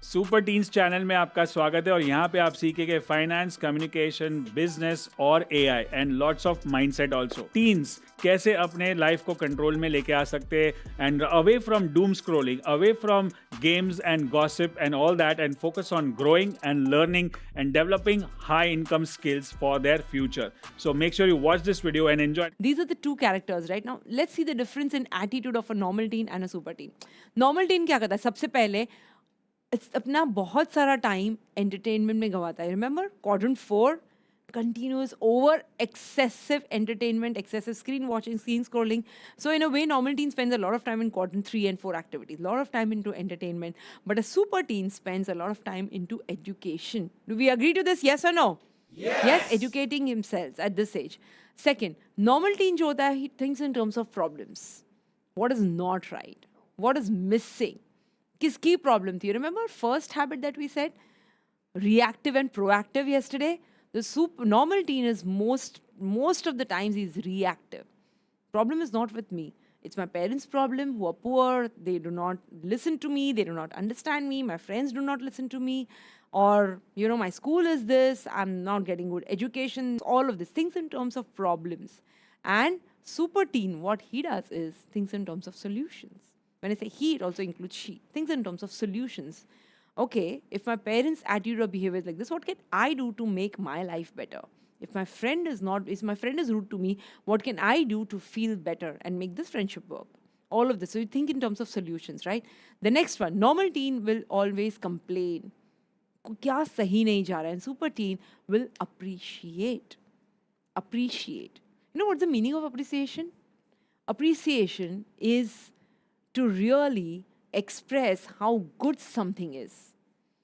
Super teens channel में आपका स्वागत है और यहाँ पे आप सीखेंगे फाइनेंस, कम्युनिकेशन, बिजनेस और AI and lots of mindset also. Teens कैसे अपने लाइफ को कंट्रोल में लेके आ सकते हैं and away from Doom scrolling, away from games and gossip and all that and focus on growing and learning and developing high income skills for their future. So make sure you watch this video and enjoy. These are the two characters, right? Now, let's see the difference in attitude of a normal teen and a super teen. Normal teen क्या करता है? सबसे पहले अपना बहुत सारा time entertainment में गवाता है. Remember quadrant 4, continuous over excessive entertainment, excessive screen watching, screen scrolling. So in a way, normal teen spends a lot of time in quadrant 3 and 4 activities, a lot of time into entertainment. But a super teen spends a lot of time into education. Do we agree to this? Yes or no? Yes, educating himself at this age. Second, normal teen jo hota hai, he thinks in terms of problems. What is not right? What is missing? Kiski problem thi? Remember first habit that we said? Reactive and proactive yesterday. The normal teen is most of the times he's reactive. Problem is not with me. It's my parents' problem who are poor. They do not listen to me. They do not understand me. My friends do not listen to me. Or, my school is this. I'm not getting good education. All of these things in terms of problems. And super teen, what he does is things in terms of solutions. When I say he, it also includes she. Things in terms of solutions. Okay, if my parents' attitude or behavior is like this, what can I do to make my life better? If my friend is rude to me, what can I do to feel better and make this friendship work? All of this. So you think in terms of solutions, right? The next one, normal teen will always complain. Kya sahi nahi ja raha? And super teen will appreciate. Appreciate. You know what's the meaning of appreciation? Appreciation is to really express how good something is.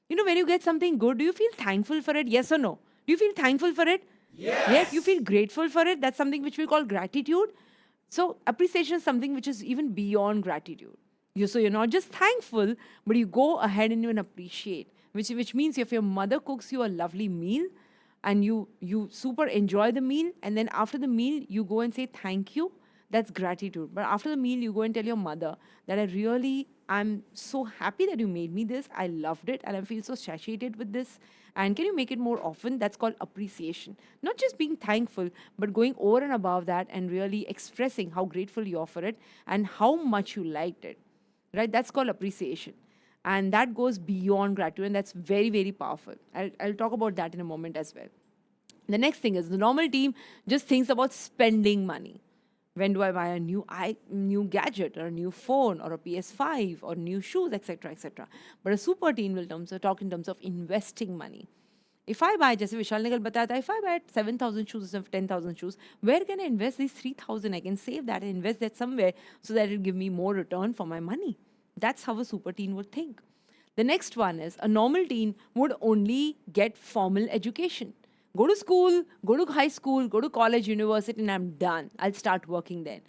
When you get something good, do you feel thankful for it? Yes or no? Do you feel thankful for it? Yes, you feel grateful for it. That's something which we call gratitude. So appreciation is something which is even beyond gratitude. So you're not just thankful, but you go ahead and even appreciate, which means if your mother cooks you a lovely meal and you super enjoy the meal, and then after the meal you go and say thank you, that's gratitude. But after the meal you go and tell your mother that I'm so happy that you made me this. I loved it and I feel so satiated with this. And can you make it more often? That's called appreciation. Not just being thankful, but going over and above that and really expressing how grateful you are for it and how much you liked it. Right? That's called appreciation. And that goes beyond gratitude, and that's very, very powerful. I'll talk about that in a moment as well. The next thing is the normal team just thinks about spending money. When do I buy a new gadget or a new phone or a PS5 or new shoes, etc., etc. But a super teen will talk in terms of investing money. If I buy, just Vishal Nigal bataya tha, if I buy 7,000 shoes or 10,000 shoes, where can I invest these 3,000? I can save that and invest that somewhere so that it will give me more return for my money. That's how a super teen would think. The next one is a normal teen would only get formal education. Go to school, go to high school, go to college, university, and I'm done. I'll start working then.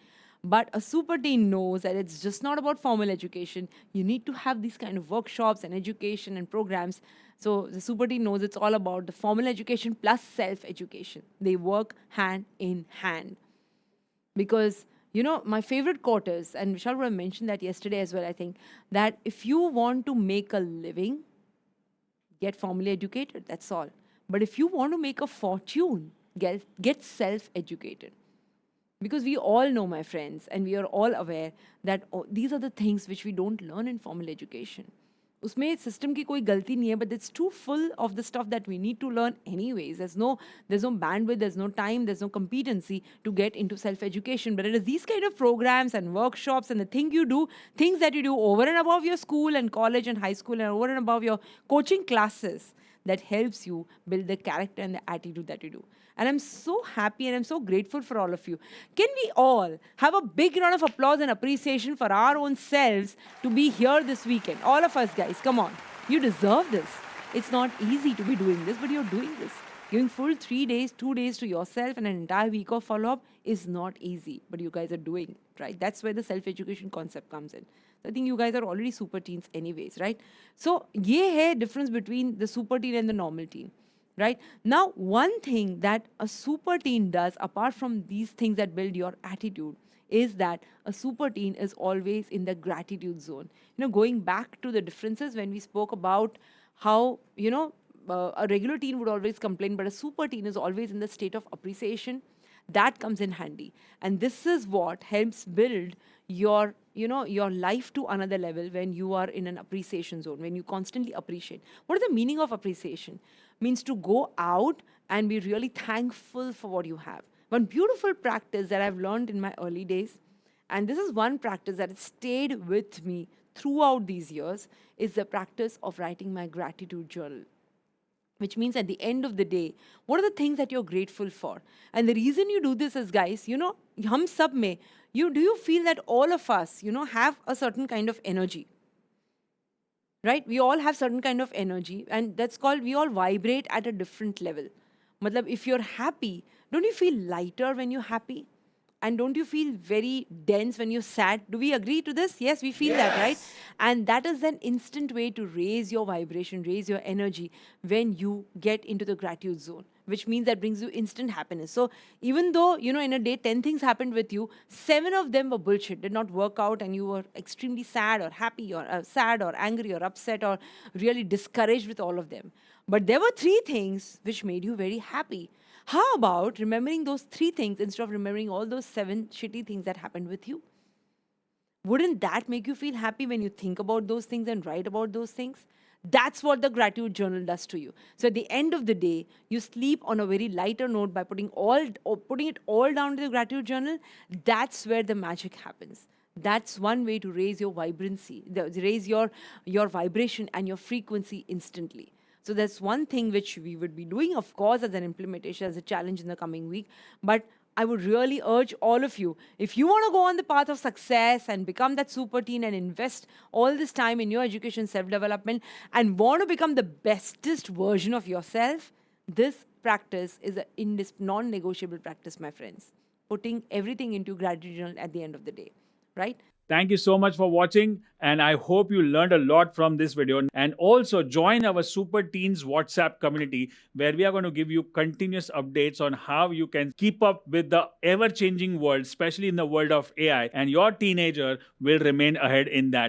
But a super teen knows that it's just not about formal education. You need to have these kind of workshops and education and programs. So the super teen knows it's all about the formal education plus self-education. They work hand in hand. Because, my favorite quote is, and Vishal would have mentioned that yesterday as well, I think, that if you want to make a living, get formally educated, that's all. But if you want to make a fortune, get self-educated. Because we all know, my friends, and we are all aware that these are the things which we don't learn in formal education. Usme system ki koi galti nahi hai, but it's too full of the stuff that we need to learn anyways. There's no bandwidth, there's no time, there's no competency to get into self-education. But it is these kind of programs and workshops and the things that you do over and above your school and college and high school and over and above your coaching classes that helps you build the character and the attitude that you do. And I'm so happy and I'm so grateful for all of you. Can we all have a big round of applause and appreciation for our own selves to be here this weekend? All of us, guys, come on. You deserve this. It's not easy to be doing this, but you're doing this. Giving full 3 days, 2 days to yourself and an entire week of follow-up is not easy, but you guys are doing it, right? That's where the self-education concept comes in. So I think you guys are already super teens anyways, right? So ye hai difference between the super teen and the normal teen, right? Now, one thing that a super teen does, apart from these things that build your attitude, is that a super teen is always in the gratitude zone. Going back to the differences when we spoke about how, a regular teen would always complain, but a super teen is always in the state of appreciation. That comes in handy. And this is what helps build your life to another level when you are in an appreciation zone, when you constantly appreciate. What is the meaning of appreciation? Means to go out and be really thankful for what you have. One beautiful practice that I've learned in my early days, and this is one practice that has stayed with me throughout these years, is the practice of writing my gratitude journal. Which means at the end of the day, what are the things that you're grateful for? And the reason you do this is, guys, hum sab mein, do you feel that all of us, have a certain kind of energy? Right? We all have certain kind of energy, and that's called, we all vibrate at a different level. Matlab, if you're happy, don't you feel lighter when you're happy? And don't you feel very dense when you're sad? Do we agree to this? Yes, we feel that, right? And that is an instant way to raise your vibration, raise your energy when you get into the gratitude zone, which means that brings you instant happiness. So even though, in a day, 10 things happened with you, 7 of them were bullshit, did not work out, and you were extremely sad or happy or sad or angry or upset or really discouraged with all of them. But there were 3 things which made you very happy. How about remembering those 3 things instead of remembering all those 7 shitty things that happened with you? Wouldn't that make you feel happy when you think about those things and write about those things? That's what the gratitude journal does to you. So at the end of the day, you sleep on a very lighter note by putting it all down to the gratitude journal. That's where the magic happens. That's one way to raise your vibrancy, raise your vibration and your frequency instantly. So that's one thing which we would be doing, of course, as an implementation, as a challenge in the coming week. But I would really urge all of you, if you want to go on the path of success and become that super teen and invest all this time in your education, self-development, and want to become the bestest version of yourself, this practice is a non-negotiable practice, my friends. Putting everything into gratitude journal at the end of the day, right? Thank you so much for watching, and I hope you learned a lot from this video. And also join our Super Teens WhatsApp community, where we are going to give you continuous updates on how you can keep up with the ever-changing world, especially in the world of AI, and your teenager will remain ahead in that.